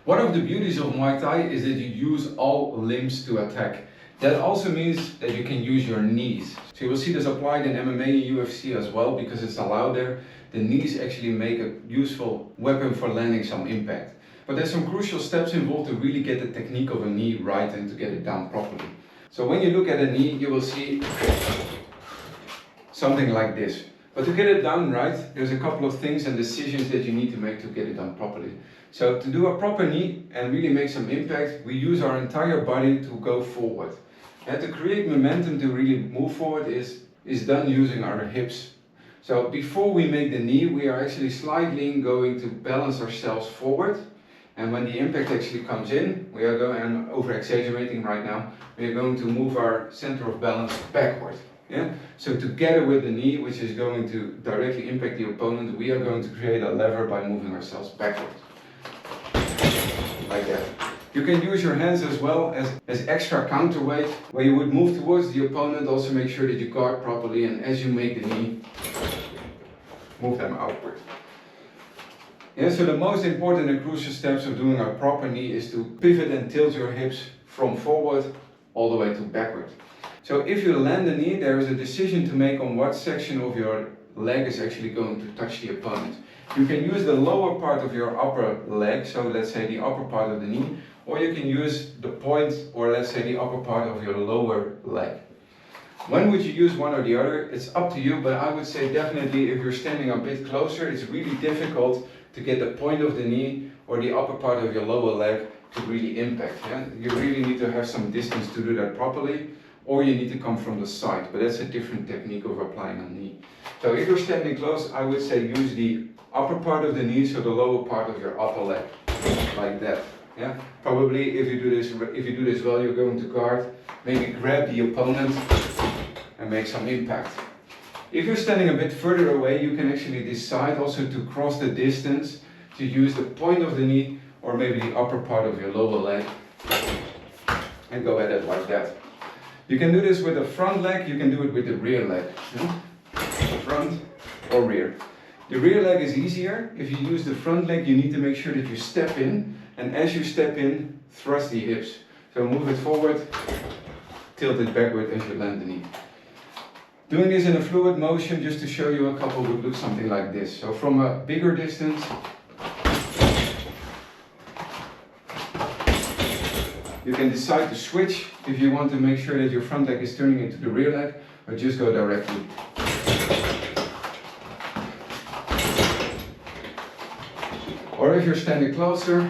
One of the beauties of Muay Thai is that you use all limbs to attack. That also means that you can use your knees. So you will see this applied in MMA and UFC as well, because it's allowed there. The knees actually make a useful weapon for landing some impact. But there's some crucial steps involved to really get the technique of a knee right and to get it down properly. So when you look at a knee, you will see something like this. But to get it done right, there's a couple of things and decisions that you need to make to get it done properly. So to do a proper knee and really make some impact, we use our entire body to go forward. And to create momentum to really move forward is done using our hips. So before we make the knee, we are actually slightly going to balance ourselves forward. And when the impact actually comes in, we are going, I'm over-exaggerating right now, we are going to move our center of balance backward. Yeah? So together with the knee, which is going to directly impact the opponent, we are going to create a lever by moving ourselves backward. Like that. You can use your hands as well as extra counterweight, where you would move towards the opponent, also make sure that you guard properly, and as you make the knee, move them outward. Yeah, so the most important and crucial steps of doing a proper knee is to pivot and tilt your hips from forward all the way to backward. So if you land the knee, there is a decision to make on what section of your leg is actually going to touch the opponent. You can use the lower part of your upper leg, so let's say the upper part of the knee, or you can use the point, or let's say the upper part of your lower leg. When would you use one or the other? It's up to you, but I would say definitely if you're standing a bit closer, it's really difficult to get the point of the knee or the upper part of your lower leg to really impact. Yeah? You really need to have some distance to do that properly, or you need to come from the side, but that's a different technique of applying a knee. So if you're standing close, I would say use the upper part of the knee, so the lower part of your upper leg, like that. Yeah? Probably if you do this well, you're going to guard, maybe grab the opponent and make some impact. If you're standing a bit further away, you can actually decide also to cross the distance, to use the point of the knee or maybe the upper part of your lower leg and go at it like that. You can do this with the front leg, you can do it with the rear leg. Yeah? Front or rear. The rear leg is easier. If you use the front leg, you need to make sure that you step in, and as you step in, thrust the hips. So move it forward, tilt it backward as you land the knee. Doing this in a fluid motion, just to show you a couple, would look something like this. So from a bigger distance, you can decide to switch if you want to make sure that your front leg is turning into the rear leg, or just go directly. Or if you're standing closer,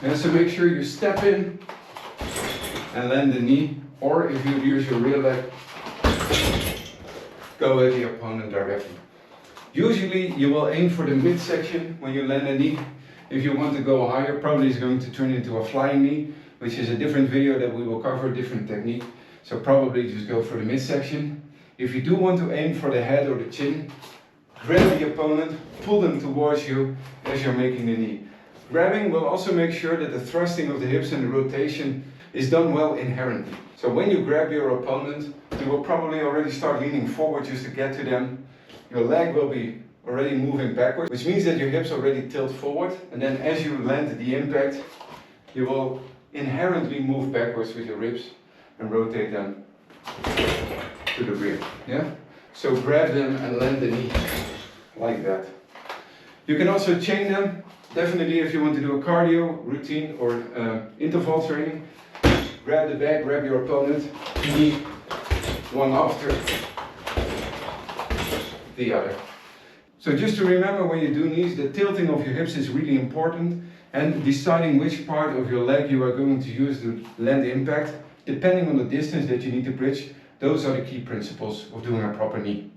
and so make sure you step in and land the knee, or if you use your rear leg, go at the opponent directly. Usually you will aim for the midsection when you land a knee. If you want to go higher, probably it's going to turn into a flying knee, which is a different video that we will cover, a different technique. So probably just go for the midsection. If you do want to aim for the head or the chin, grab the opponent, pull them towards you as you're making the knee. Grabbing will also make sure that the thrusting of the hips and the rotation is done well inherently. So when you grab your opponent, you will probably already start leaning forward just to get to them. Your leg will be already moving backwards, which means that your hips already tilt forward, and then as you land the impact, you will inherently move backwards with your ribs and rotate them to the rear. Yeah? So grab them and land the knee like that. You can also chain them, definitely if you want to do a cardio routine or interval training. Grab the bag, grab your opponent, knee, one after the other. So just to remember, when you do knees, the tilting of your hips is really important, and deciding which part of your leg you are going to use to land the impact, depending on the distance that you need to bridge, those are the key principles of doing a proper knee.